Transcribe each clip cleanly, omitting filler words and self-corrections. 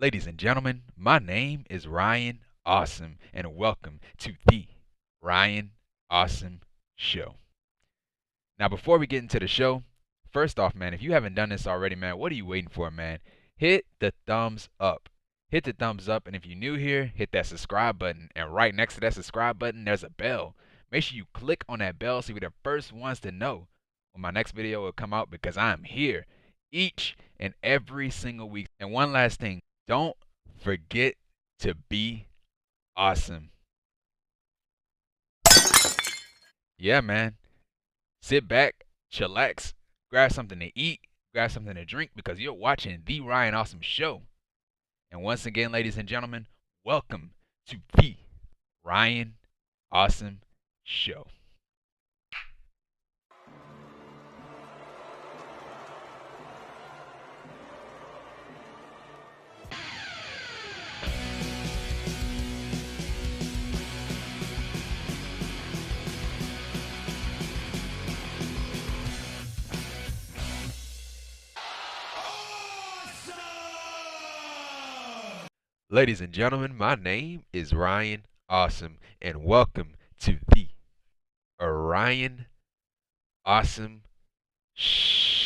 Ladies and gentlemen, my name is Ryan Awesome, and welcome to the Ryan Awesome Show. Now, before we get into the show, first off, man, if you haven't done this already, man, what are you waiting for, man? Hit the thumbs up. Hit the thumbs up, and if you're new here, hit that subscribe button. And right next to that subscribe button, there's a bell. Make sure you click on that bell so you're the first ones to know when my next video will come out because I'm here each and every single week. And one last thing, don't forget to be awesome. Yeah, man. Sit back, chillax, grab something to eat, grab something to drink because you're watching the Ryan Awesome Show. And once again, ladies and gentlemen, welcome to the Ryan Awesome Show. Ladies and gentlemen, my name is Ryan Awesome, and welcome to the Ryan Awesome Show.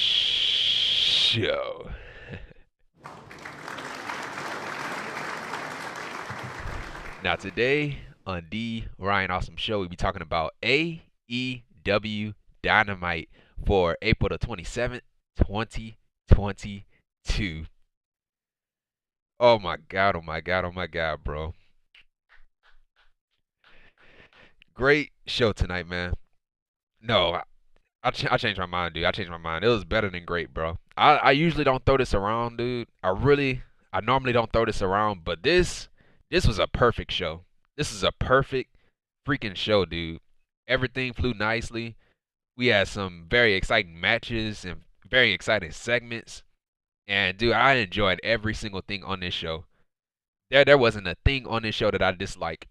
Now, today on the Ryan Awesome Show, we'll be talking about AEW Dynamite for April the 27th, 2022. Oh my god, oh my god, oh my god, bro. Great show tonight, man. No, I changed my mind, dude. I changed my mind. It was better than great, bro. I usually don't throw this around, dude. I normally don't throw this around, but this was a perfect show. This is a perfect freaking show, dude. Everything flew nicely. We had some very exciting matches and very exciting segments. And dude, I enjoyed every single thing on this show. There wasn't a thing on this show that I disliked.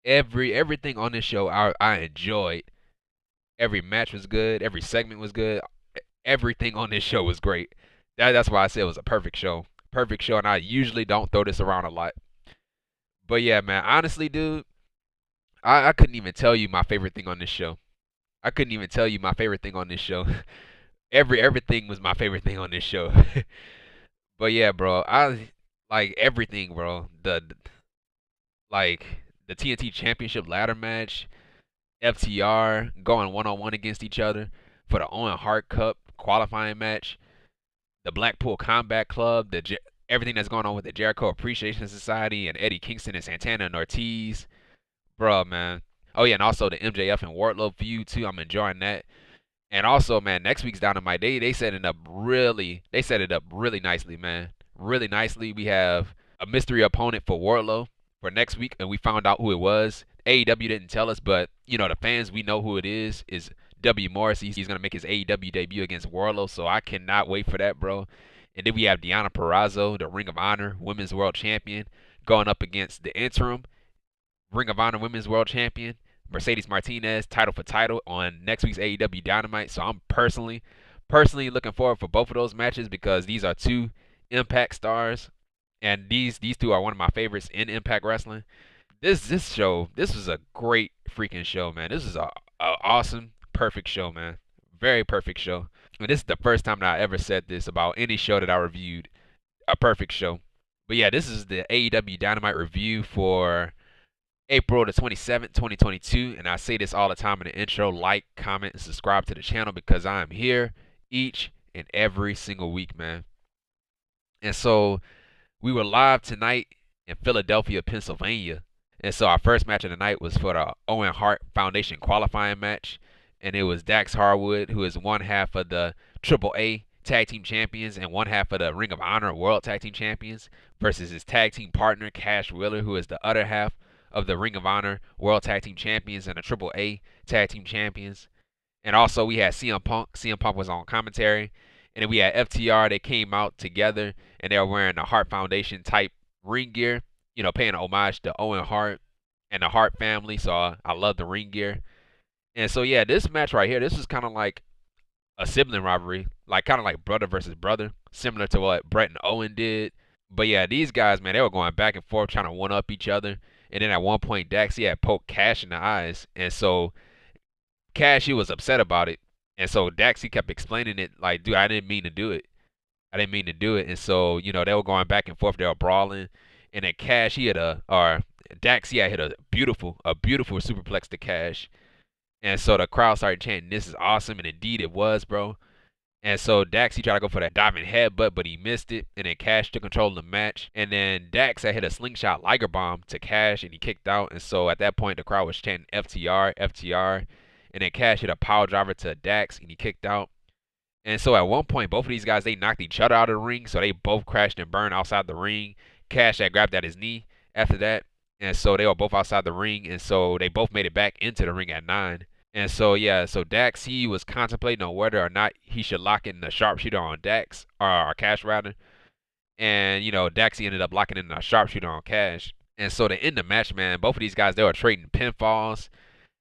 Everything on this show I enjoyed. Every match was good. Every segment was good. Everything on this show was great. That's why I said it was a perfect show. Perfect show, and I usually don't throw this around a lot. But yeah, man, honestly, dude, I couldn't even tell you my favorite thing on this show. I couldn't even tell you my favorite thing on this show. Everything was my favorite thing on this show. But yeah, bro, I like everything, bro. The TNT Championship ladder match, FTR going one-on-one against each other for the Owen Hart Cup qualifying match, the Blackpool Combat Club, everything that's going on with the Jericho Appreciation Society and Eddie Kingston and Santana and Ortiz, bro, man. Oh yeah, and also the MJF and Wardlow feud too. I'm enjoying that. And also, man, next week's Dynamite, they set it up really nicely, man. Really nicely. We have a mystery opponent for Wardlow for next week, and we found out who it was. AEW didn't tell us, but you know the fans, we know who it is. Is W. Morrissey. He's gonna make his AEW debut against Wardlow, so I cannot wait for that, bro. And then we have Deonna Purrazzo, the Ring of Honor Women's World Champion, going up against the interim Ring of Honor Women's World Champion Mercedes Martinez, title for title on next week's AEW Dynamite. So I'm personally looking forward for both of those matches because these are two Impact stars, and these two are one of my favorites in Impact Wrestling. This was a great freaking show, man. This is a awesome, perfect show, man. Very perfect show. And this is the first time that I ever said this about any show that I reviewed. A perfect show. But yeah, this is the AEW Dynamite review for April the 27th, 2022, and I say this all the time in the intro: like, comment, and subscribe to the channel because I am here each and every single week, man. And so we were live tonight in Philadelphia, Pennsylvania, and so our first match of the night was for the Owen Hart Foundation qualifying match, and it was Dax Harwood, who is one half of the AAA Tag Team Champions and one half of the Ring of Honor World Tag Team Champions, versus his tag team partner Cash Wheeler, who is the other half of the Ring of Honor World Tag Team Champions and the AAA Tag Team Champions. And also we had CM Punk. CM Punk was on commentary. And then we had FTR. They came out together and they were wearing the Hart Foundation type ring gear, you know, paying homage to Owen Hart and the Hart family. So I love the ring gear. And so yeah, this match right here, this is kind of like a sibling rivalry, like kind of like brother versus brother, similar to what Brett and Owen did. But yeah, these guys, man, they were going back and forth trying to one up each other. And then at one point, Dax, he had poked Cash in the eyes. And so Cash, he was upset about it. And so Dax, he kept explaining it like, dude, I didn't mean to do it. I didn't mean to do it. And so, they were going back and forth. They were brawling. And then Cash, Dax, he had hit a beautiful superplex to Cash. And so the crowd started chanting, "This is awesome." And indeed it was, bro. And so Dax, he tried to go for that diving headbutt, but he missed it. And then Cash took control of the match. And then Dax had hit a slingshot Liger bomb to Cash, and he kicked out. And so at that point, the crowd was chanting FTR, FTR. And then Cash hit a power driver to Dax, and he kicked out. And so at one point, both of these guys, they knocked each other out of the ring. So they both crashed and burned outside the ring. Cash had grabbed at his knee after that. And so they were both outside the ring. And so they both made it back into the ring at 9. And so, yeah, so Dax, he was contemplating on whether or not he should lock in the sharpshooter on Dax, or Cash rather. And, Dax, he ended up locking in the sharpshooter on Cash. And so to end the match, man, both of these guys, they were trading pinfalls.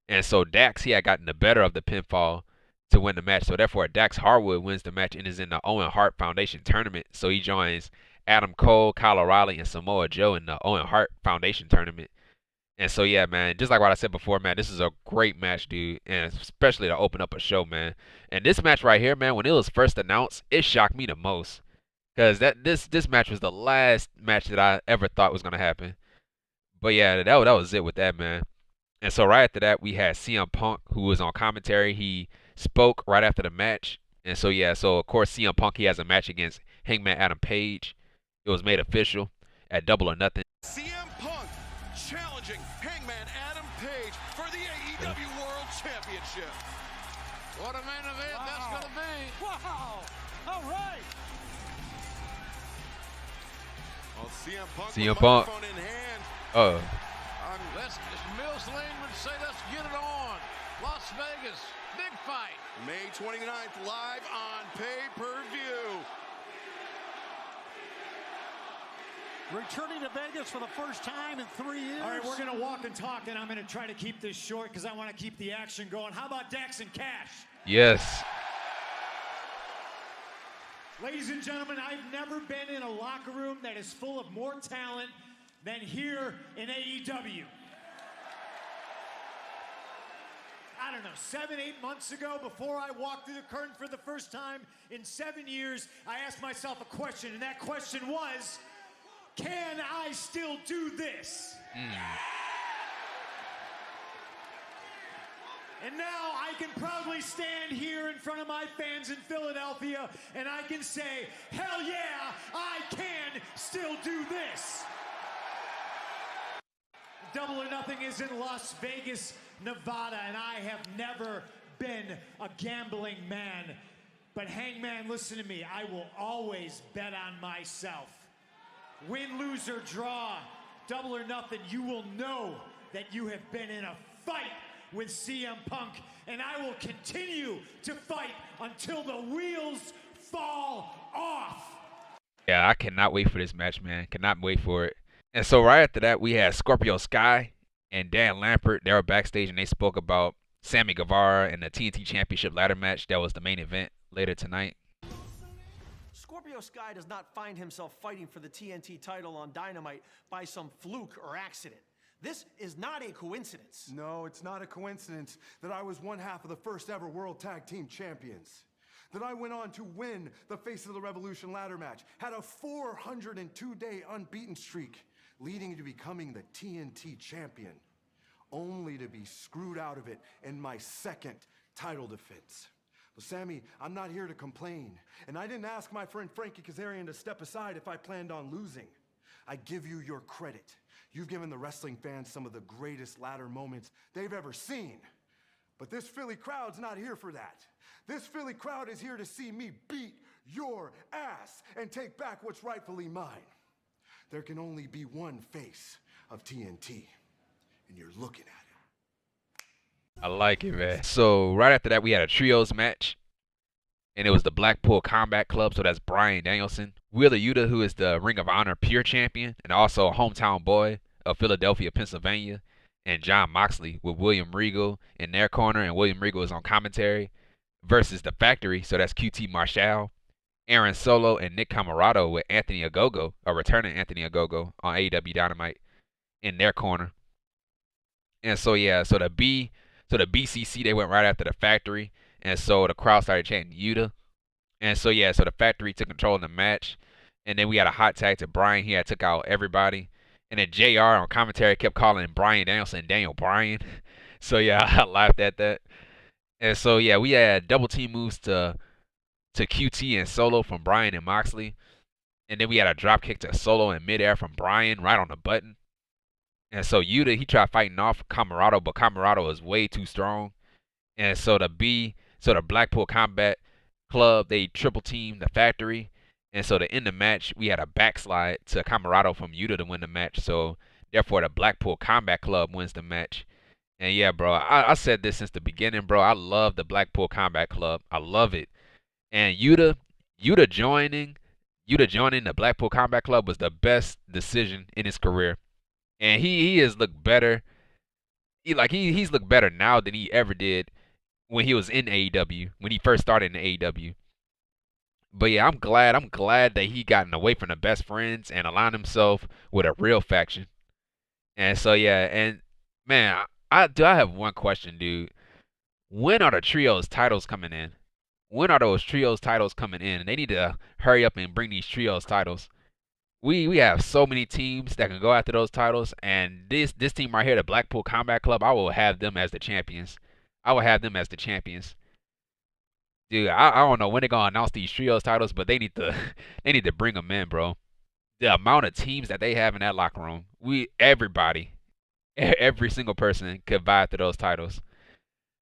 And so Dax, he had gotten the better of the pinfall to win the match. So therefore, Dax Harwood wins the match and is in the Owen Hart Foundation tournament. So he joins Adam Cole, Kyle O'Reilly, and Samoa Joe in the Owen Hart Foundation tournament. And so, yeah, man, just like what I said before, man, this is a great match, dude, and especially to open up a show, man. And this match right here, man, when it was first announced, it shocked me the most, because this match was the last match that I ever thought was going to happen. But, yeah, that was it with that, man. And so right after that, we had CM Punk, who was on commentary. He spoke right after the match. And so, yeah, so, of course, CM Punk, he has a match against Hangman Adam Page. It was made official at Double or Nothing. CM Punk challenging Hangman Adam Page for the AEW World Championship. What a main event that's going to be. Wow. All right. Well, CM Punk. Microphone in hand. Mills Lane would say, let's get it on. Las Vegas, big fight. May 29th, live on pay-per-view. Returning to Vegas for the first time in 3 years. All right, we're going to walk and talk, and I'm going to try to keep this short because I want to keep the action going. How about Dax and Cash? Yes. Ladies and gentlemen, I've never been in a locker room that is full of more talent than here in AEW. I don't know, 7, 8 months ago, before I walked through the curtain for the first time in 7 years, I asked myself a question, and that question was, can I still do this? And now I can proudly stand here in front of my fans in Philadelphia, and I can say, hell yeah, I can still do this. Double or Nothing is in Las Vegas, Nevada, and I have never been a gambling man. But Hangman, listen to me, I will always bet on myself. Win, lose, or draw, Double or Nothing, you will know that you have been in a fight with CM Punk, and I will continue to fight until the wheels fall off. Yeah, I cannot wait for this match, man. Cannot wait for it. And so right after that, we had Scorpio Sky and Dan Lambert. They were backstage, and they spoke about Sammy Guevara and the TNT Championship ladder match. That was the main event later tonight. Scorpio Sky does not find himself fighting for the TNT title on Dynamite by some fluke or accident. This is not a coincidence. No, it's not a coincidence that I was one half of the first ever World Tag Team Champions. That I went on to win the Face of the Revolution ladder match, had a 402-day unbeaten streak, leading to becoming the TNT champion, only to be screwed out of it in my second title defense. Well, Sammy, I'm not here to complain, and I didn't ask my friend Frankie Kazarian to step aside if I planned on losing. I give you your credit. You've given the wrestling fans some of the greatest ladder moments they've ever seen. But this Philly crowd's not here for that. This Philly crowd is here to see me beat your ass and take back what's rightfully mine. There can only be one face of TNT, and you're looking at it. I like it, man. So right after that, we had a trios match, and it was the Blackpool Combat Club. So that's Bryan Danielson, Wheeler Yuta, who is the Ring of Honor Pure Champion, and also a hometown boy of Philadelphia, Pennsylvania, and John Moxley with William Regal in their corner, and William Regal is on commentary, versus the Factory. So that's QT Marshall Aaron Solo and Nick Comoroto with Anthony Ogogo, or returning Anthony Ogogo on AEW Dynamite in their corner. And so yeah, so the BCC, they went right after the Factory, and so the crowd started chanting Yuta. And so yeah, so the Factory took control of the match, and then we had a hot tag to Bryan. He had took out everybody, and then JR on commentary kept calling Bryan Danielson Daniel Bryan. So yeah, I laughed at that. And so yeah, we had double team moves to QT and Solo from Bryan and Moxley, and then we had a drop kick to Solo in midair from Bryan right on the button. And so Yuta, he tried fighting off Comoroto, but Comoroto was way too strong. And so the Blackpool Combat Club, they triple teamed the Factory. And so to end the match, we had a backslide to Comoroto from Yuta to win the match. So therefore, the Blackpool Combat Club wins the match. And yeah, bro, I said this since the beginning, bro. I love the Blackpool Combat Club. I love it. And Yuta joining the Blackpool Combat Club was the best decision in his career. And he has looked better. He's looked better now than he ever did when he was in AEW, when he first started in AEW. But yeah, I'm glad that he gotten away from the best friends and aligned himself with a real faction. And so yeah, and man, I have one question, dude. When are the trios titles coming in? When are those trios titles coming in? They need to hurry up and bring these trios titles. We have so many teams that can go after those titles, and this team right here, the Blackpool Combat Club, I will have them as the champions. Dude, I don't know when they're gonna announce these trios titles, but they need to bring them in, bro. The amount of teams that they have in that locker room, every single person could vie for those titles.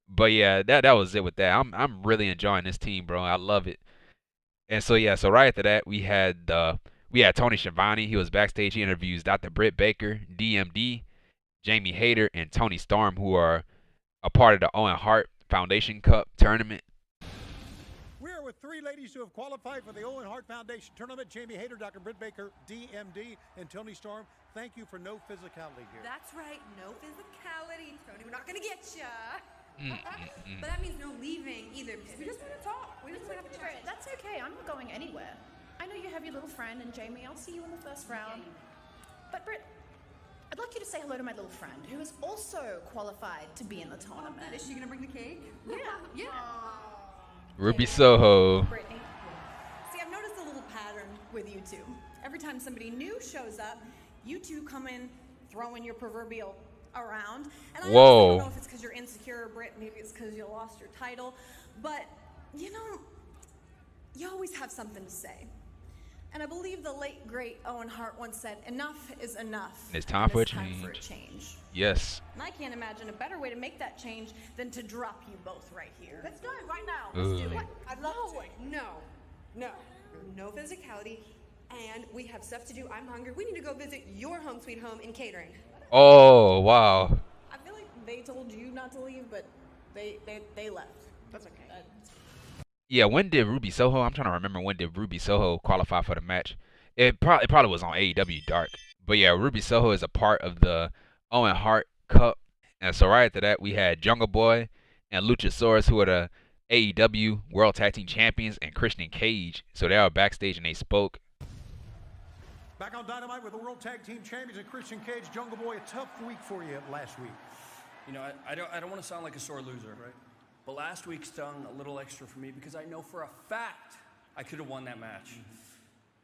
But yeah, that was it with that. I'm really enjoying this team, bro. I love it. And so yeah, so right after that we had Toni Schiavone. He was backstage. He interviews Dr. Britt Baker, D.M.D, Jamie Hayter, and Toni Storm, who are a part of the Owen Hart Foundation Cup tournament. We are with three ladies who have qualified for the Owen Hart Foundation tournament. Jamie Hayter, Dr. Britt Baker, D.M.D, and Toni Storm. Thank you for no physicality here. That's right, no physicality, Toni. We're not going to get ya. But that means no leaving either, because we just want to talk. We just want to have a chat. That's okay. I'm not going anywhere. I know you have your little friend, and Jamie, I'll see you in the first round. But Britt, I'd like you to say hello to my little friend, who is also qualified to be in the tournament. Is she going to bring the cake? Yeah. Ruby Soho. Brittany. See, I've noticed a little pattern with you two. Every time somebody new shows up, you two come in throwing your proverbial around. And I don't know if it's because you're insecure, Britt. Maybe it's because you lost your title. But, you always have something to say. And I believe the late, great Owen Hart once said, enough is enough. It's time for a change. Yes. And I can't imagine a better way to make that change than to drop you both right here. Let's do it right now. Let's do it. I'd love to. No physicality. And we have stuff to do. I'm hungry. We need to go visit your home sweet home in catering. Oh, wow. I feel like they told you not to leave, but they left. That's okay. Yeah, when did Ruby Soho? I'm trying to remember when did Ruby Soho qualify for the match. It probably was on AEW Dark. But yeah, Ruby Soho is a part of the Owen Hart Cup. And so right after that, we had Jungle Boy and Luchasaurus, who are the AEW World Tag Team Champions, and Christian Cage. So they were backstage and they spoke. Back on Dynamite with the World Tag Team Champions and Christian Cage. Jungle Boy, a tough week for you last week. I don't want to sound like a sore loser, right? But last week stung a little extra for me because I know for a fact I could have won that match.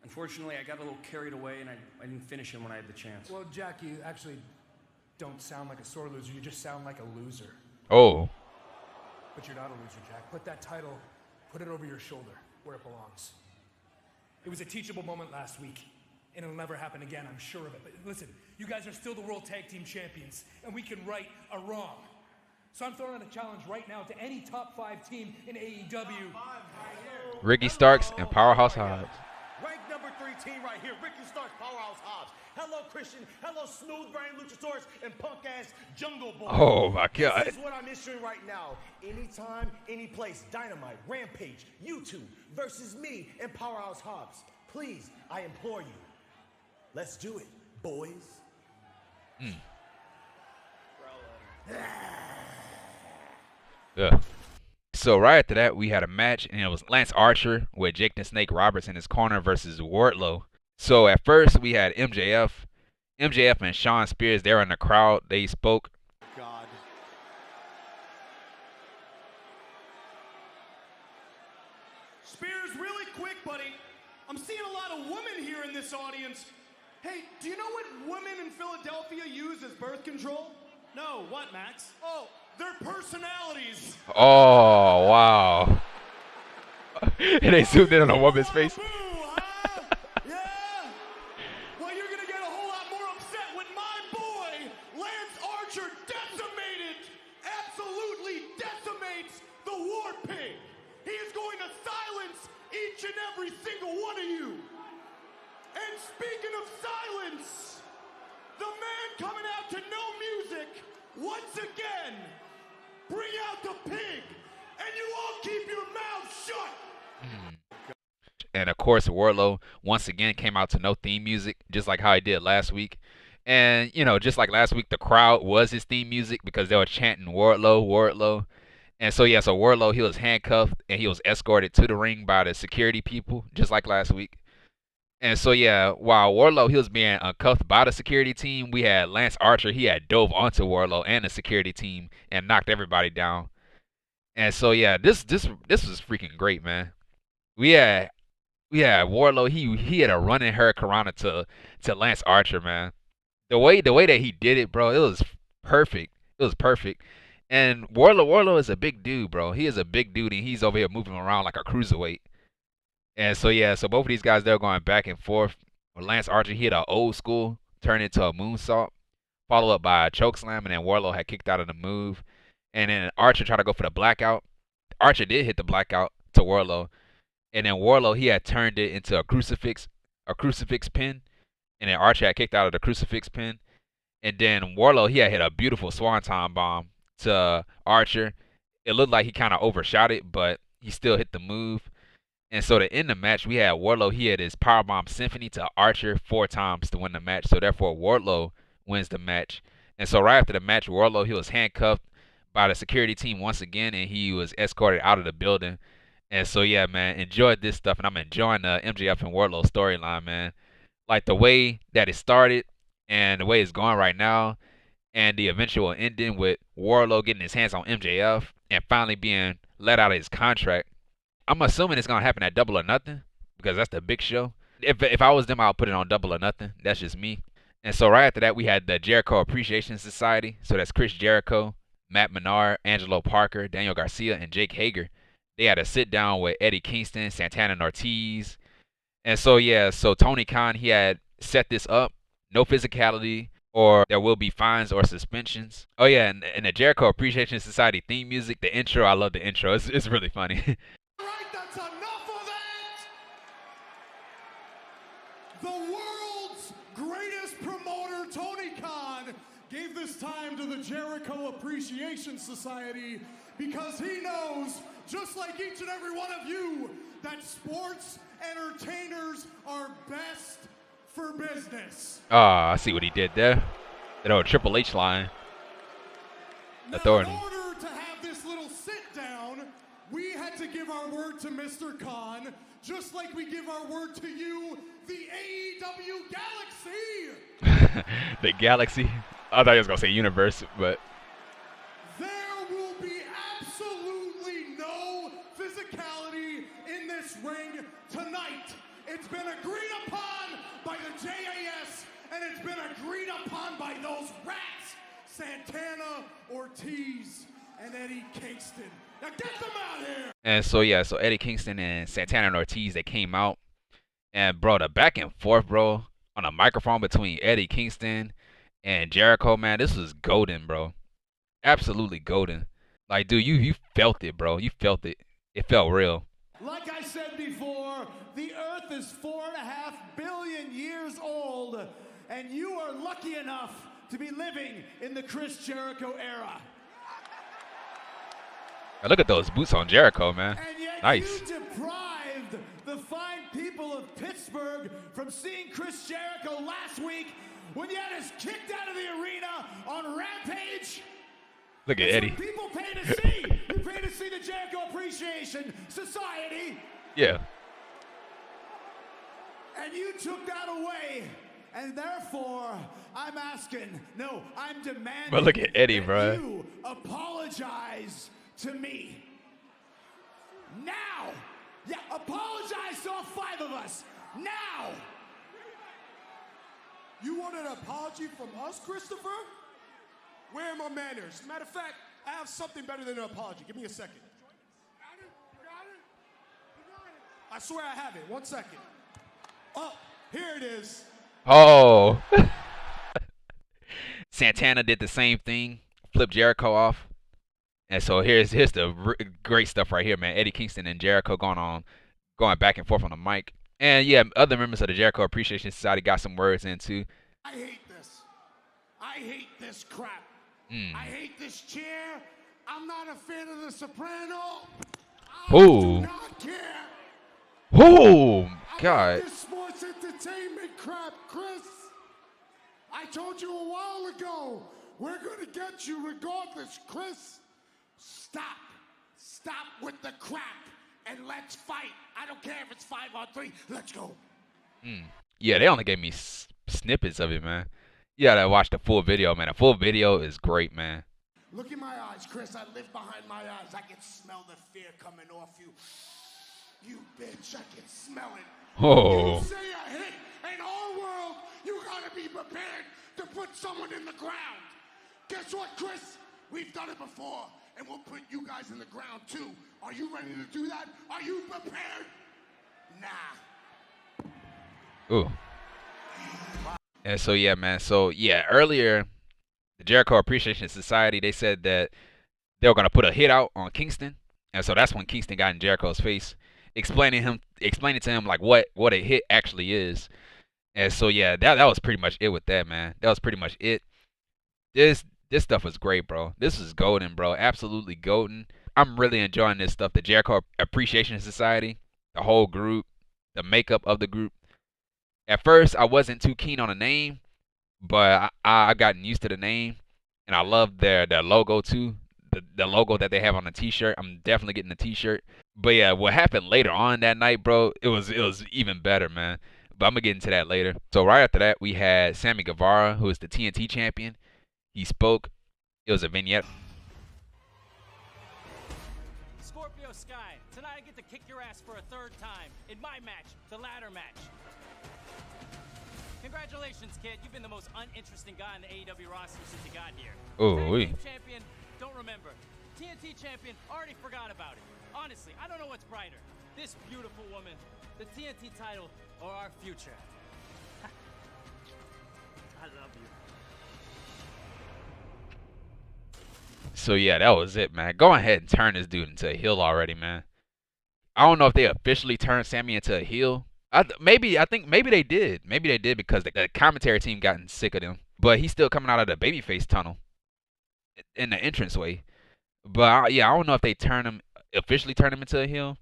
Unfortunately, I got a little carried away and I didn't finish him when I had the chance. Well, Jack, you actually don't sound like a sore loser. You just sound like a loser. Oh. But you're not a loser, Jack. Put that title, put it over your shoulder where it belongs. It was a teachable moment last week, and it'll never happen again, I'm sure of it. But listen, you guys are still the World Tag Team Champions, and we can right a wrong. So I'm throwing out a challenge right now to any top 5 team in AEW. Ricky Starks and Powerhouse Hobbs. Rank number 3 team right here, Ricky Starks, Powerhouse Hobbs. Hello, Christian. Hello, Smooth Brain Luchasaurus and punk-ass Jungle Boy. Oh, my God. This is what I'm issuing right now. Anytime, any place, Dynamite, Rampage, YouTube versus me and Powerhouse Hobbs. Please, I implore you. Let's do it, boys. so right after that, we had a match, and it was Lance Archer with Jake the Snake Roberts in his corner versus Wardlow. So at first, we had MJF and Shawn Spears. They were in the crowd. They spoke. God. Spears, really quick, buddy. I'm seeing a lot of women here in this audience. Hey, do you know what women in Philadelphia use as birth control? No, what, Max? Oh, their personalities. Oh, wow. And they zoomed in on a woman's face. Yeah? Well, you're going to get a whole lot more upset when my boy, Lance Archer, absolutely decimates the War Pig. He is going to silence each and every single one of you. And speaking of silence, the man coming out to no music, once again, bring out the pig, and you all keep your mouths shut. And of course, Wardlow once again came out to no theme music, just like how he did last week. And, you know, just like last week, the crowd was his theme music because they were chanting Wardlow, Wardlow. And so, yeah, so Wardlow, he was handcuffed and he was escorted to the ring by the security people, just like last week. And so, yeah, while Wardlow, he was being cuffed by the security team, we had Lance Archer, he had dove onto Wardlow and the security team and knocked everybody down. And so, yeah, this was freaking great, man. We had Wardlow, he had a running hurricanrana to Lance Archer, man. The way that he did it, bro, it was perfect. It was perfect. And Wardlow is a big dude, bro. He is a big dude, and he's over here moving around like a cruiserweight. And so, yeah, so both of these guys, they're going back and forth. With Lance Archer, he had an old school, turned into a moonsault, followed up by a chokeslam, and then Wardlow had kicked out of the move. And then Archer tried to go for the blackout. Archer did hit the blackout to Wardlow. And then Wardlow, he had turned it into a crucifix pin. And then Archer had kicked out of the crucifix pin. And then Wardlow, he had hit a beautiful swanton bomb to Archer. It looked like he kind of overshot it, but he still hit the move. And so to end the match, we had Wardlow, he had his powerbomb symphony to Archer 4 times to win the match. So therefore, Wardlow wins the match. And so right after the match, Wardlow, he was handcuffed by the security team once again, and he was escorted out of the building. And so, yeah, man, enjoyed this stuff, and I'm enjoying the MJF and Wardlow storyline, man. Like the way that it started and the way it's going right now, and the eventual ending with Wardlow getting his hands on MJF and finally being let out of his contract. I'm assuming it's going to happen at Double or Nothing because that's the big show. If I was them, I'll put it on Double or Nothing. That's just me. And so right after that, we had the Jericho Appreciation Society. So that's Chris Jericho, Matt Menard, Angelo Parker, Daniel Garcia, and Jake Hager. They had a sit down with Eddie Kingston, Santana and Ortiz. And so, yeah, so Tony Khan, he had set this up. No physicality, or there will be fines or suspensions. Oh, yeah, and the Jericho Appreciation Society theme music, the intro, I love the intro. It's really funny. All right, that's enough of that. The world's greatest promoter, Tony Khan, gave this time to the Jericho Appreciation Society because he knows, just like each and every one of you, that sports entertainers are best for business. I see what he did there. That old Triple H line. Authority. Now, in order to have this little sit down, we had to give our word to Mr. Khan, just like we give our word to you, the AEW Galaxy. The Galaxy? I thought he was going to say universe, but... There will be absolutely no physicality in this ring tonight. It's been agreed upon by the JAS, and it's been agreed upon by those rats, Santana, Ortiz, and Eddie Kingston. Now get them out here! And so, yeah, so Eddie Kingston and Santana and Ortiz, they came out. And, bro, the back and forth, bro, on a microphone between Eddie Kingston and Jericho, man, this was golden, bro. Absolutely golden. Like, dude, you felt it, bro. You felt it. It felt real. Like I said before, the Earth is 4.5 billion years old, and you are lucky enough to be living in the Chris Jericho era. Now look at those boots on Jericho, man. And yet Nice. you deprived the fine people of Pittsburgh from seeing Chris Jericho last week when you had us kicked out of the arena on Rampage. Look at Eddie. People pay to see. You pay to see the Jericho Appreciation Society. Yeah. And you took that away. And therefore, I'm asking, no, I'm demanding. But look at Eddie, bro. You apologize to me. Now. Yeah, apologize to all 5 of us. Now. You want an apology from us, Christopher? Where are my manners? Matter of fact, I have something better than an apology. Give me a second. I swear I have it. 1 second. Oh, here it is. Oh. Santana did the same thing. Flipped Jericho off. And so here's the great stuff right here, man. Eddie Kingston and Jericho going back and forth on the mic. And yeah, other members of the Jericho Appreciation Society got some words in too. I hate this. I hate this crap. I hate this chair. I'm not a fan of the Soprano. I do not care. Oh, God. I hate this sports entertainment crap, Chris. I told you a while ago, we're going to get you regardless, Chris. Stop. Stop with the crap and let's fight. I don't care if it's 5-on-3. Let's go. Yeah, they only gave me snippets of it, man. You gotta watch the full video, man. The full video is great, man. Look in my eyes, Chris. I live behind my eyes. I can smell the fear coming off you. You bitch, I can smell it. Oh. You say a hit in our world, you gotta be prepared to put someone in the ground. Guess what, Chris? We've done it before, and we'll put you guys in the ground too. Are you ready to do that? Are you prepared? Nah. Ooh. And so yeah, man. So yeah, earlier the Jericho Appreciation Society, they said that they were gonna put a hit out on Kingston, and so that's when Kingston got in Jericho's face, explaining to him like what a hit actually is. And so yeah, that was pretty much it with that, man. That was pretty much it. This stuff was great, bro. This is golden, bro. Absolutely golden. I'm really enjoying this stuff. The Jericho Appreciation Society, the whole group, the makeup of the group. At first, I wasn't too keen on the name, but I've gotten used to the name, and I love their logo too. The logo that they have on the T-shirt. I'm definitely getting the T-shirt. But yeah, what happened later on that night, bro, it was even better, man. But I'm gonna get into that later. So right after that, we had Sammy Guevara, who is the TNT champion. He spoke. It was a vignette. Scorpio Sky, tonight I get to kick your ass for a 3rd time in my match, the ladder match. Congratulations, kid. You've been the most uninteresting guy in the AEW roster since you got here. Oh, Tag team champion, don't remember. TNT champion, already forgot about it. Honestly, I don't know what's brighter. This beautiful woman, the TNT title, or our future. I love you. So yeah, that was it, man. Go ahead and turn this dude into a heel already, man. I don't know if they officially turned Sammy into a heel. I think maybe they did. Maybe they did because the commentary team gotten sick of them. But he's still coming out of the babyface tunnel in the entranceway. But yeah, I don't know if they officially turn him into a heel,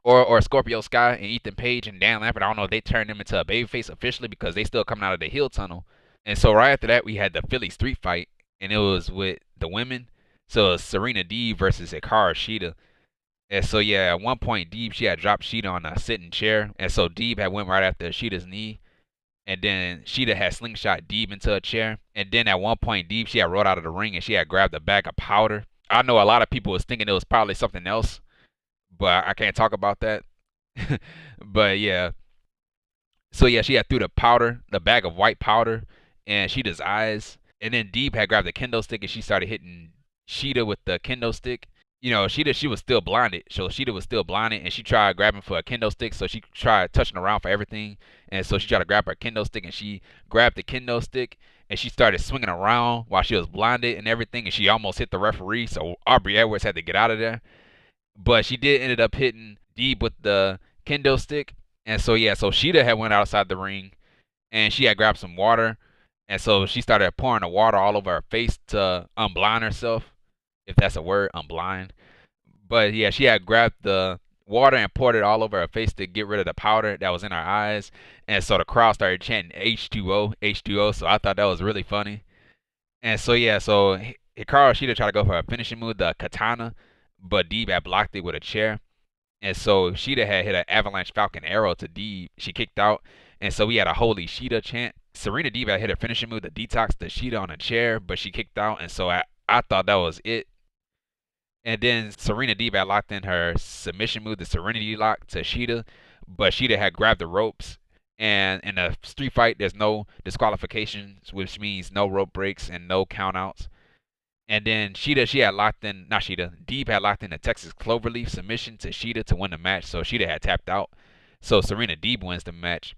or Scorpio Sky and Ethan Page and Dan Lambert. I don't know if they turned him into a babyface officially because they still coming out of the heel tunnel. And so right after that, we had the Philly Street fight, and it was with the women. So it was Serena Deeb versus Hikaru Shida. And so yeah, at one point Deeb, she had dropped Shida on a sitting chair, and so Deeb had went right after Shida's knee, and then Shida had slingshot Deeb into a chair, and then at one point Deeb, she had rolled out of the ring and she had grabbed a bag of powder. I know a lot of people was thinking it was probably something else, but I can't talk about that. But yeah, so yeah, she had threw the bag of white powder, in Shida's eyes, and then Deeb had grabbed the kendo stick and she started hitting Shida with the kendo stick. You know, Shida, she was still blinded. So Shida was still blinded, and she tried grabbing for a kendo stick. So she tried touching around for everything. And so she tried to grab her kendo stick, and she grabbed the kendo stick, and she started swinging around while she was blinded and everything. And she almost hit the referee. So Aubrey Edwards had to get out of there. But she did ended up hitting Deeb with the kendo stick. And so, yeah, so Shida had went outside the ring, and she had grabbed some water. And so she started pouring the water all over her face to unblind herself. If that's a word, unblind. But yeah, she had grabbed the water and poured it all over her face to get rid of the powder that was in her eyes. And so the crowd started chanting H2O, H2O. So I thought that was really funny. And so yeah, so Hikaru Shida tried to go for a finishing move, the Katana, but Deeb had blocked it with a chair. And so Shida had hit an Avalanche Falcon Arrow to Deeb. She kicked out. And so we had a Holy Shida chant. Serena Deeb had hit her finishing move, the Detox to Shida on a chair, but she kicked out. And so I thought that was it. And then Serena Deeb had locked in her submission move, the Serenity Lock to Shida, but Shida had grabbed the ropes. And in a street fight, there's no disqualifications, which means no rope breaks and no countouts. And then Deeb had locked in the Texas Cloverleaf submission to Shida to win the match. So Shida had tapped out. So Serena Deeb wins the match.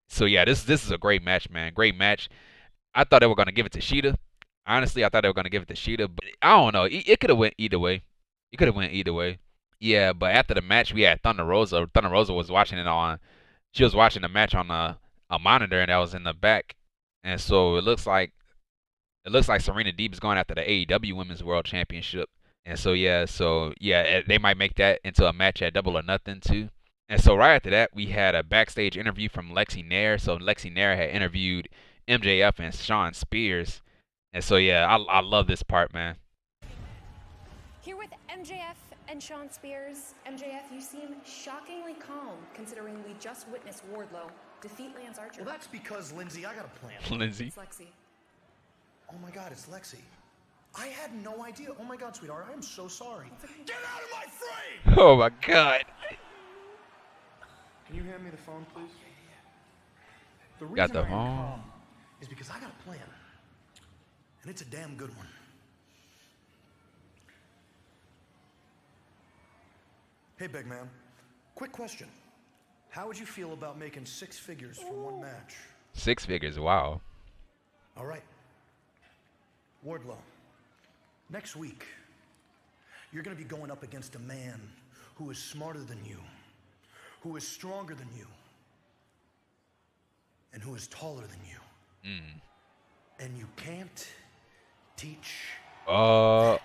So yeah, this is a great match, man. Great match. I thought they were going to give it to Shida. Honestly, I thought they were going to give it to Shida. But I don't know. It could have went either way. It could have went either way. Yeah, but after the match, we had Thunder Rosa. Thunder Rosa was watching it on. She was watching the match on a monitor, and that was in the back. And so it looks like Serena Deeb is going after the AEW Women's World Championship. And so yeah, they might make that into a match at Double or Nothing too. And so right after that, we had a backstage interview from Lexi Nair. So Lexi Nair had interviewed MJF and Shawn Spears. And so yeah, I love this part, man. Here with MJF and Shawn Spears. MJF, you seem shockingly calm considering we just witnessed Wardlow defeat Lance Archer. Well, that's because, Lindsay, I got a plan. Lindsay? It's Lexi. Oh my God, it's Lexi. I had no idea. Oh my God, sweetheart, I am so sorry. Get out of my frame! Oh my God. Can you hand me the phone, please? The Got reason the I am phone. calm is because I got a plan. And it's a damn good one. Hey, big man. Quick question. How would you feel about making 6 figures for one match? 6 figures, wow. All right. Wardlow, next week, you're going to be going up against a man who is smarter than you, who is stronger than you, and who is taller than you. And you can't teach that.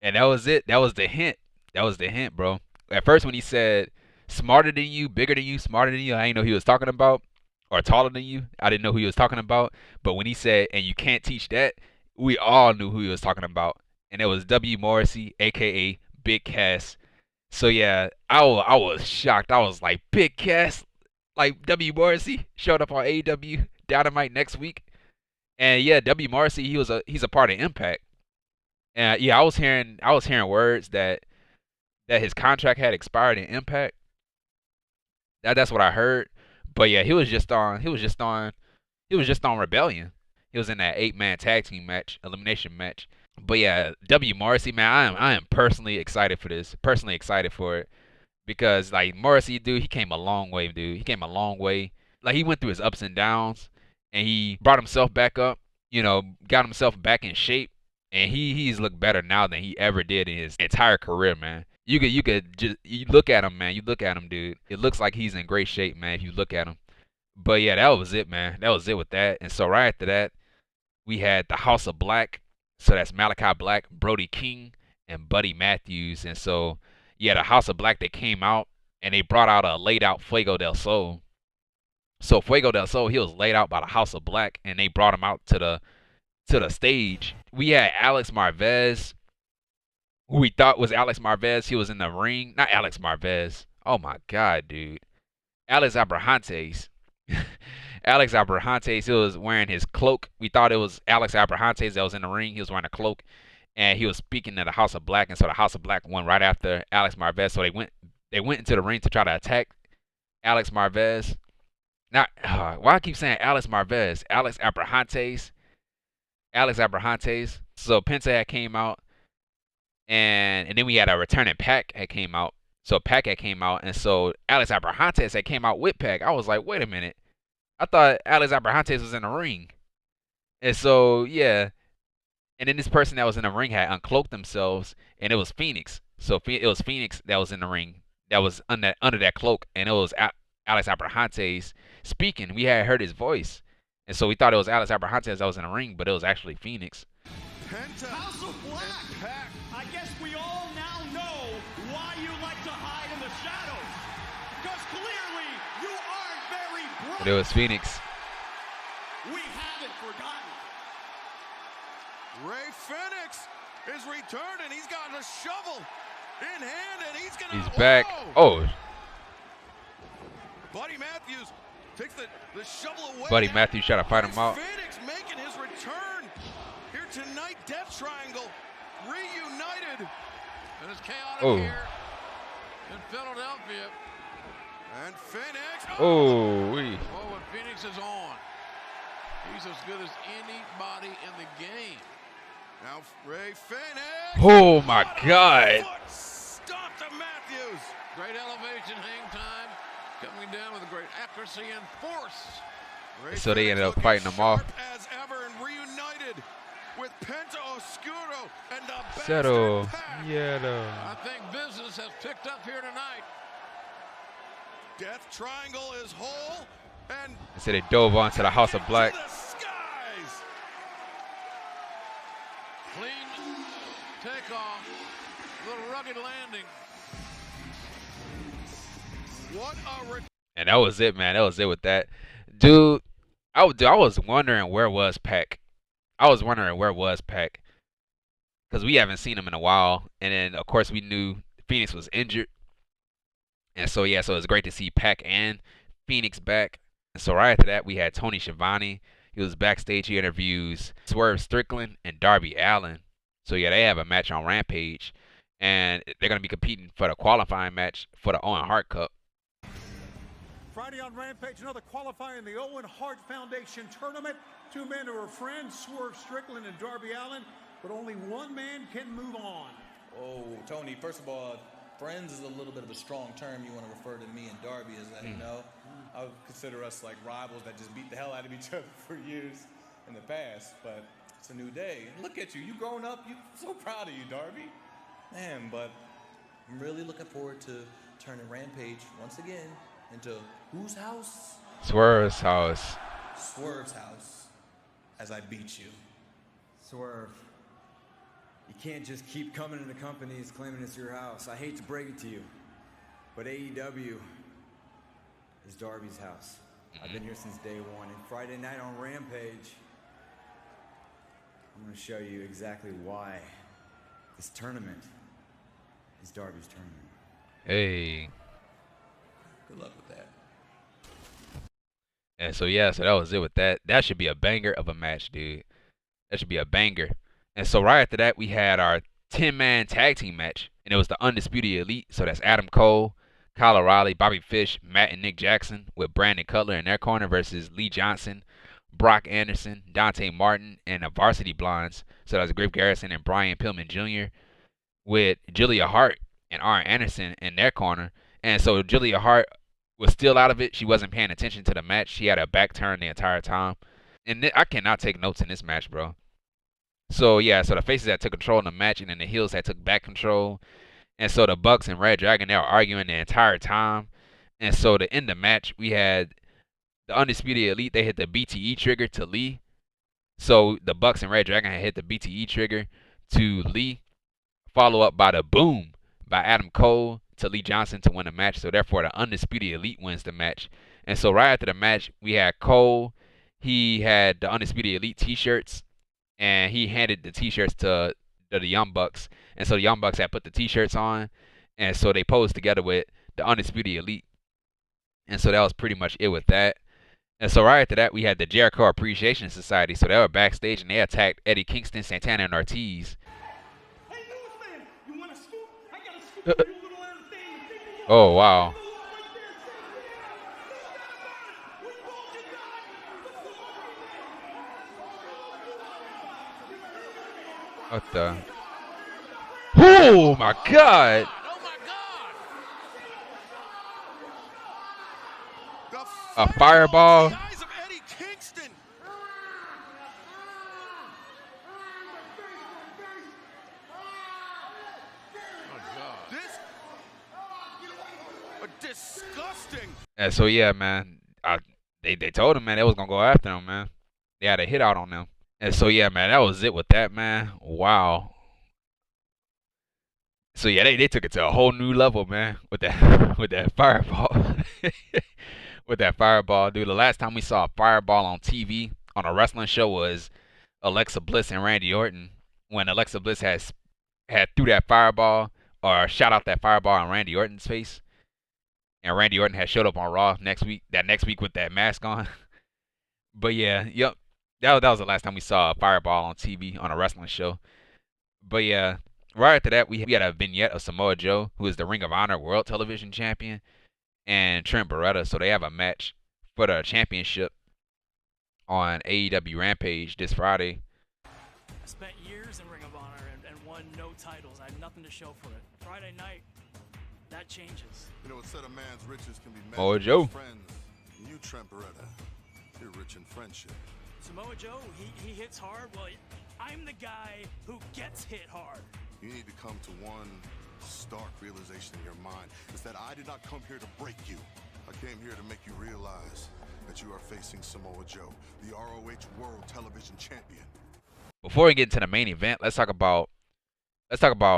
And that was it. That was the hint. That was the hint, bro. At first when he said smarter than you, bigger than you, smarter than you, I didn't know who he was talking about. Or taller than you, I didn't know who he was talking about. But when he said, and you can't teach that, we all knew who he was talking about. And it was W. Morrissey, a.k.a. Big Cass. So yeah, I was shocked. I was like, Big Cass? Like W. Morrissey showed up on AEW Dynamite next week. And yeah, W. Morrissey, he's a part of Impact. And yeah, I was hearing words that his contract had expired in Impact. That's what I heard. But yeah, he was just on Rebellion. He was in that 8-man tag team match, elimination match. But yeah, W. Morrissey, man, I am personally excited for this. Personally excited for it. Because like Morrissey, dude, he came a long way, dude. He came a long way. Like he went through his ups and downs and he brought himself back up, got himself back in shape. And he's looked better now than he ever did in his entire career, man. You look at him, man. You look at him, dude. It looks like he's in great shape, man, if you look at him. But yeah, that was it, man. That was it with that. And so right after that, we had the House of Black. So that's Malachi Black, Brody King, and Buddy Matthews. And so, yeah, the House of Black, they came out and they brought out a laid out Fuego del Sol. So Fuego del Sol, he was laid out by the House of Black and they brought him out to the stage. We had Alex Marvez, who we thought was Alex Marvez. He was in the ring. Not Alex Marvez. Oh my God, dude. Alex Abrahantes. Alex Abrahantes, he was wearing his cloak. We thought it was Alex Abrahantes that was in the ring. He was wearing a cloak. And he was speaking to the House of Black. And so the House of Black went right after Alex Marvez. So they went into the ring to try to attack Alex Marvez. Not why I keep saying Alex Marvez? Alex Abrahantes. Alex Abrahantes. So Penta had came out. And then we had a returning Pac had came out. So Pac had came out. And so Alex Abrahantes had came out with Pac. I was like, wait a minute. I thought Alex Abrahantes was in the ring. And so, yeah. And then this person that was in the ring had uncloaked themselves. And it was Phoenix. So it was Phoenix that was in the ring. That was under that cloak. And it was Alex Abrahantes speaking. We had heard his voice. And so we thought it was Alex Abrahantes that was in the ring. But it was actually Phoenix. Penta House of Black. and Pac. I guess we all now know why you like to hide in the shadows. Because clearly you aren't very bright. But it was Phoenix. We haven't forgotten. Phoenix is returning. He's got a shovel in hand, and he's gonna. He's back. Oh. Buddy Matthews takes the shovel away. Buddy Matthews trying to fight him out. Phoenix making his return here tonight. Death Triangle reunited. And it's chaotic Oh. here in Philadelphia. And Phoenix. Oh, we. Oh, and Phoenix is on. He's as good as anybody in the game. Now Ray Phoenix. Oh my God. Stop to Matthews. Great elevation, hang time. Coming down with a great accuracy and force. So they ended up fighting them off. As ever and reunited with Penta Oscuro and the Settle. Pack. Yeah, though. I think business has picked up here tonight. Death Triangle is whole and So they dove onto the House of Black. to the skies. Clean takeoff. Little rugged landing. What a And that was it, man. That was it with that. Dude, I was wondering where was Pac. Because we haven't seen him in a while. And then, of course, we knew Phoenix was injured. And so, yeah, so it was great to see Pac and Phoenix back. And so right after that, we had Toni Schiavone. He was backstage. He interviews Swerve Strickland and Darby Allin. So, yeah, they have a match on Rampage. And they're going to be competing for the qualifying match for the Owen Hart Cup. Friday on Rampage, another qualifier in the Owen Hart Foundation tournament. Two men who are friends, Swerve Strickland and Darby Allin, but only one man can move on. Oh, Tony, first of all, friends is a little bit of a strong term. You want to refer to me and Darby as that, you know? I would consider us like rivals that just beat the hell out of each other for years in the past, but it's a new day. And look at you, you grown up, you so proud of you, Darby. Man, but I'm really looking forward to turning Rampage once again into whose house? Swerve's house. Swerve's house, as I beat you. Swerve, you can't just keep coming into companies claiming it's your house. I hate to break it to you, but AEW is Darby's house. I've been here since day one, and Friday night on Rampage, I'm going to show you exactly why this tournament is Darby's tournament. Hey. Good luck with that. And so, yeah, so that was it with that. That should be a banger of a match, dude. That should be a banger. And so right after that, we had our 10-man tag team match. And it was the Undisputed Elite. So that's Adam Cole, Kyle O'Reilly, Bobby Fish, Matt and Nick Jackson with Brandon Cutler in their corner versus Lee Johnson, Brock Anderson, Dante Martin, and the Varsity Blondes. So that was Griff Garrison and Brian Pillman Jr. with Julia Hart and Arn Anderson in their corner. And so Julia Hart was still out of it. She wasn't paying attention to the match. She had her back turned the entire time. And I cannot take notes in this match, bro. So, yeah, so the faces that took control in the match, and then the heels that took back control. And so the Bucks and Red Dragon, they were arguing the entire time. And so to end the match, we had the Undisputed Elite. They hit the BTE trigger to Lee. So the Bucks and Red Dragon had hit the BTE trigger to Lee. Follow up by the Boom by Adam Cole to Lee Johnson to win the match. So therefore, the Undisputed Elite wins the match. And so right after the match, we had Cole. He had the Undisputed Elite t-shirts, and he handed the t-shirts to the Young Bucks. And so the Young Bucks had put the t-shirts on, and so they posed together with the Undisputed Elite. And so that was pretty much it with that. And so right after that, we had the Jericho Appreciation Society. So they were backstage, and they attacked Eddie Kingston, Santana, and Ortiz. Hey, newsman, you want a scoop? I got a scoop for you, little thing. Oh, wow. What the? Oh, my God. A fireball. Disgusting. And so, yeah, man, they told him, man, they was going to go after him, man. They had a hit out on them. And so, yeah, man, that was it with that, man. Wow. So, yeah, they took it to a whole new level, man, with that fireball. With that fireball, dude. The last time we saw a fireball on TV on a wrestling show was Alexa Bliss and Randy Orton when Alexa Bliss had threw that fireball or shot out that fireball in Randy Orton's face, and Randy Orton had showed up on Raw next week with that mask on. But yeah, yep, that was the last time we saw a fireball on TV on a wrestling show. But yeah, right after that, we had a vignette of Samoa Joe, who is the Ring of Honor World Television Champion, and Trent Beretta. So they have a match for the championship on AEW Rampage this Friday. I spent years in Ring of Honor and won no titles. I had nothing to show for it. Friday night, that changes. You know, a set of man's riches can be met Samoa with Joe. friends. You, Trent Beretta, you're rich in friendship. Samoa Joe, he hits hard. Well, I'm the guy who gets hit hard. You need to come to one stark realization in your mind. Is that I did not come here to break you. I came here to make you realize that you are facing Samoa Joe, the ROH World Television Champion. Before we get into the main event, let's talk about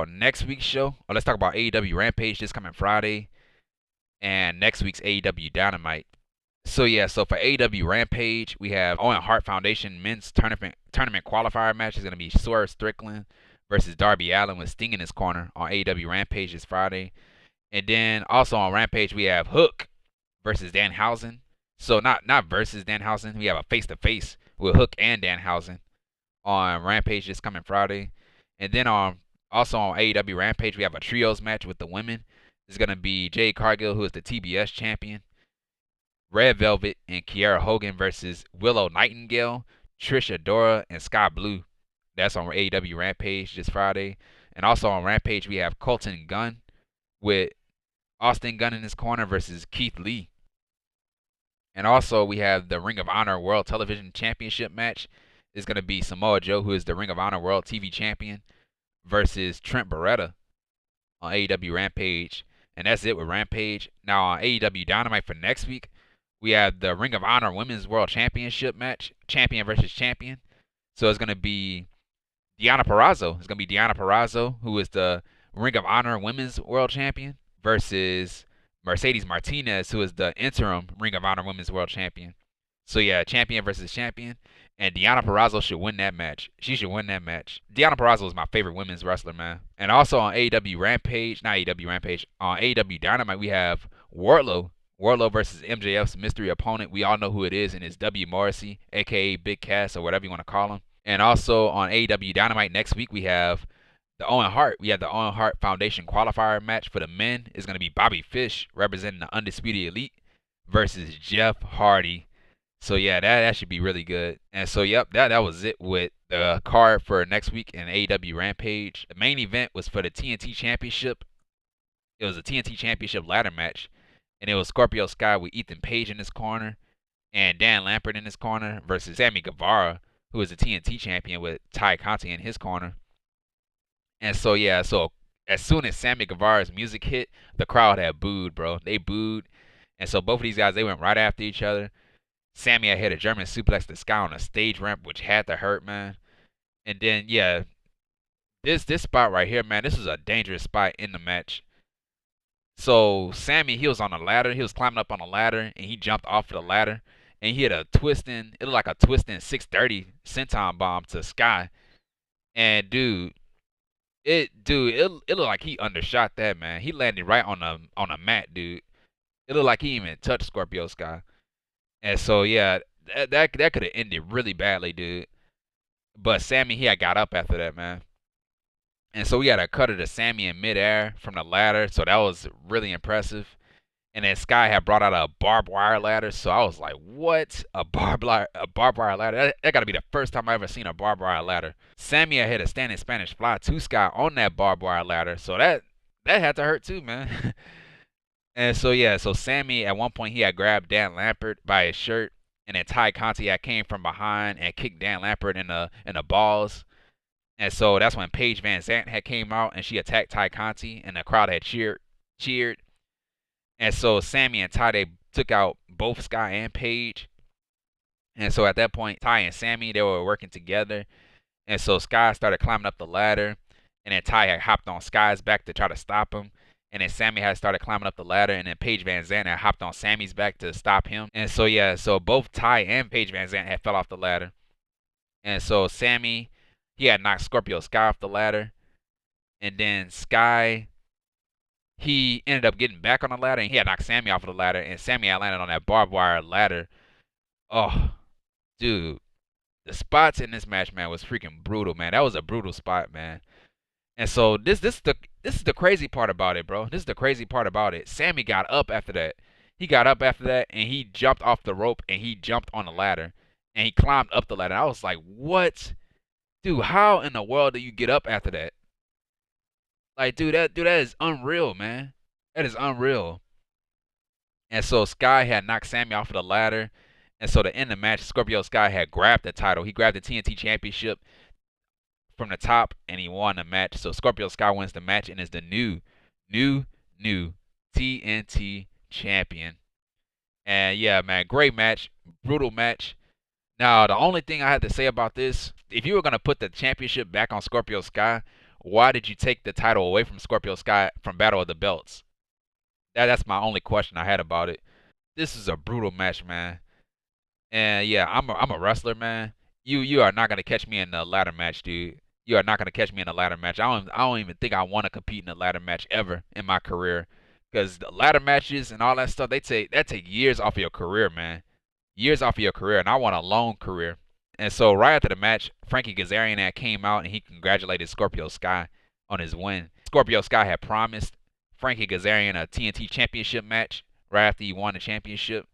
next week's show. Or let's talk about AEW Rampage this coming Friday and next week's AEW Dynamite. So yeah, so for AEW Rampage, we have Owen Hart Foundation men's tournament qualifier match is going to be Swerve Strickland versus Darby Allin with Sting in his corner on AEW Rampage this Friday. And then also on Rampage, we have Hook versus Danhausen. So not versus Danhausen. We have a face-to-face with Hook and Danhausen on Rampage this coming Friday. And then also on AEW Rampage, we have a trios match with the women. It's going to be Jade Cargill, who is the TBS champion, Red Velvet and Kiera Hogan versus Willow Nightingale, Trish Adora, and Sky Blue. That's on AEW Rampage this Friday. And also on Rampage, we have Colton Gunn with Austin Gunn in his corner versus Keith Lee. And also we have the Ring of Honor World Television Championship match. It's going to be Samoa Joe, who is the Ring of Honor World TV Champion, versus Trent Beretta on AEW Rampage. And that's it with Rampage. Now on AEW Dynamite for next week, we have the Ring of Honor Women's World Championship match, champion versus champion. So it's going to be Deonna Purrazzo. It's going to be Deonna Purrazzo, who is the Ring of Honor Women's World Champion, versus Mercedes Martinez, who is the interim Ring of Honor Women's World Champion. So yeah, champion versus champion. And Deonna Purrazzo should win that match. She should win that match. Deonna Purrazzo is my favorite women's wrestler, man. And also on AEW Rampage, not AEW Rampage, on AEW Dynamite, we have Wardlow versus MJF's mystery opponent. We all know who it is, and it's W. Morrissey, a.k.a. Big Cass, or whatever you want to call him. And also on AEW Dynamite next week, we have the Owen Hart. We have the Owen Hart Foundation qualifier match for the men. It's going to be Bobby Fish, representing the Undisputed Elite, versus Jeff Hardy. So yeah, that should be really good. And so yep, that was it with the card for next week in AEW Rampage. The main event was for the TNT Championship. It was a TNT Championship ladder match. And it was Scorpio Sky with Ethan Page in his corner and Dan Lambert in his corner versus Sammy Guevara, who is the TNT champion, with Ty Conti in his corner. And so yeah, so as soon as Sammy Guevara's music hit, the crowd had booed, bro. They booed. And so both of these guys, they went right after each other. Sammy had hit a German suplex to Sky on a stage ramp, which had to hurt, man. And then yeah, this spot right here, man, this was a dangerous spot in the match. So Sammy, he was on a ladder. He was climbing up on a ladder, and he jumped off of the ladder, and he hit a twisting. It looked like a twisting 630 senton bomb to Sky. And it looked like he undershot that, man. He landed right on a mat, dude. It looked like he even touched Scorpio Sky. And so yeah, that could have ended really badly, dude. But Sammy, he had got up after that, man. And so we had a cut of the Sammy in midair from the ladder, so that was really impressive. And then Sky had brought out a barbed wire ladder, so I was like, what? A barbed wire ladder? That got to be the first time I ever seen a barbed wire ladder. Sammy had hit a standing Spanish fly to Sky on that barbed wire ladder, so that had to hurt too, man. And so yeah, so Sammy at one point, he had grabbed Dan Lambert by his shirt, and then Ty Conti had came from behind and kicked Dan Lambert in the balls. And so that's when Paige Van Zant had came out, and she attacked Ty Conti, and the crowd had cheered. And so Sammy and Ty, they took out both Sky and Paige. And so at that point, Ty and Sammy, they were working together. And so Sky started climbing up the ladder, and then Ty had hopped on Sky's back to try to stop him. And then Sammy had started climbing up the ladder, and then Paige Van Zant had hopped on Sammy's back to stop him. And so yeah, so both Ty and Paige Van Zant had fell off the ladder. And so Sammy, He had knocked Scorpio Sky off the ladder. And then Sky, he ended up getting back on the ladder, and he had knocked Sammy off of the ladder, and Sammy had landed on that barbed wire ladder. Oh, dude. The spots in this match, man, was freaking brutal, man. That was a brutal spot, man. And so this is the crazy part about it, bro. This is the crazy part about it. Sammy got up after that. He got up after that, and he jumped off the rope, and he jumped on the ladder, and he climbed up the ladder. I was like, what? Dude, how in the world do you get up after that? Like, dude, that is unreal, man. That is unreal. And so Sky had knocked Sammy off of the ladder. And so to end the match, Scorpio Sky had grabbed the title. He grabbed the TNT Championship from the top, and he won the match. So Scorpio Sky wins the match and is the new TNT champion. And yeah, man, great match, brutal match. Now, the only thing I had to say about this, if you were going to put the championship back on Scorpio Sky, why did you take the title away from Scorpio Sky from Battle of the Belts? That's my only question I had about it. This is a brutal match, man. And yeah, I'm a wrestler, man. You are not going to catch me in a ladder match, dude. You are not going to catch me in a ladder match. I don't even think I want to compete in a ladder match ever in my career. Because the ladder matches and all that stuff, that take years off of your career, man. Years off of your career, and I want a long career. And so right after the match, Frankie Kazarian came out and he congratulated Scorpio Sky on his win. Scorpio Sky had promised Frankie Kazarian a TNT championship match right after he won the championship.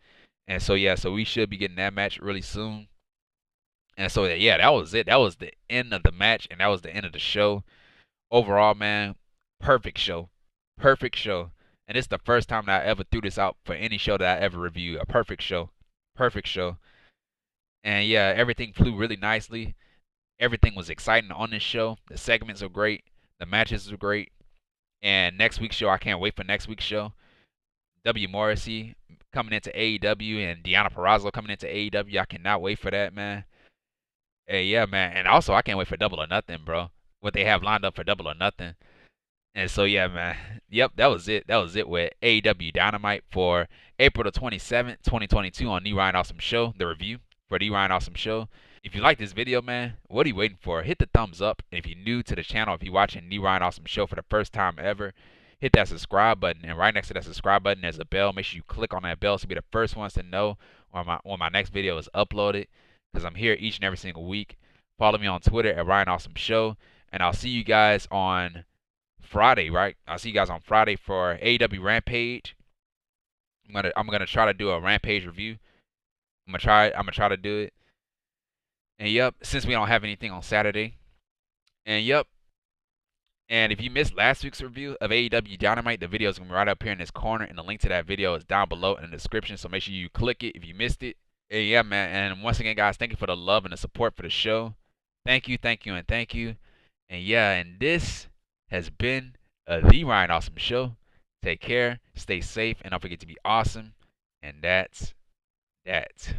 And so yeah, so we should be getting that match really soon. And so yeah, that was it. That was the end of the match, and that was the end of the show. Overall, man, perfect show. Perfect show. And it's the first time that I ever threw this out for any show that I ever reviewed. A perfect show. Perfect show. And yeah, everything flew really nicely. Everything was exciting on this show. The segments are great. The matches are great. And next week's show, I can't wait for next week's show. W. Morrissey coming into AEW and Deonna Purrazzo coming into AEW. I cannot wait for that, man. Hey, yeah, man. And also, I can't wait for Double or Nothing, bro. What they have lined up for Double or Nothing. And so, yeah, man. Yep, that was it. That was it with AEW Dynamite for April the 27th, 2022 on The Ryan Awesome Show, the review for The Ryan Awesome Show. If you like this video, man, what are you waiting for? Hit the thumbs up. And if you're new to the channel, if you're watching The Ryan Awesome Show for the first time ever, hit that subscribe button. And right next to that subscribe button, there's a bell. Make sure you click on that bell so you'll be the first ones to know when my next video is uploaded. Because I'm here each and every single week. Follow me on Twitter at Ryan Awesome Show. And I'll see you guys on Friday, right? I'll see you guys on Friday for AEW Rampage. I'm gonna try to do a Rampage review. I'm gonna try to do it. And yep, since we don't have anything on Saturday. And yep. And if you missed last week's review of AEW Dynamite, the video is gonna be right up here in this corner, and the link to that video is down below in the description. So make sure you click it if you missed it. And yeah, man. And once again, guys, thank you for the love and the support for the show. Thank you, thank you, and thank you. And yeah, and this has been The Ryan Awesome Show. Take care, stay safe, and don't forget to be awesome. And that's that.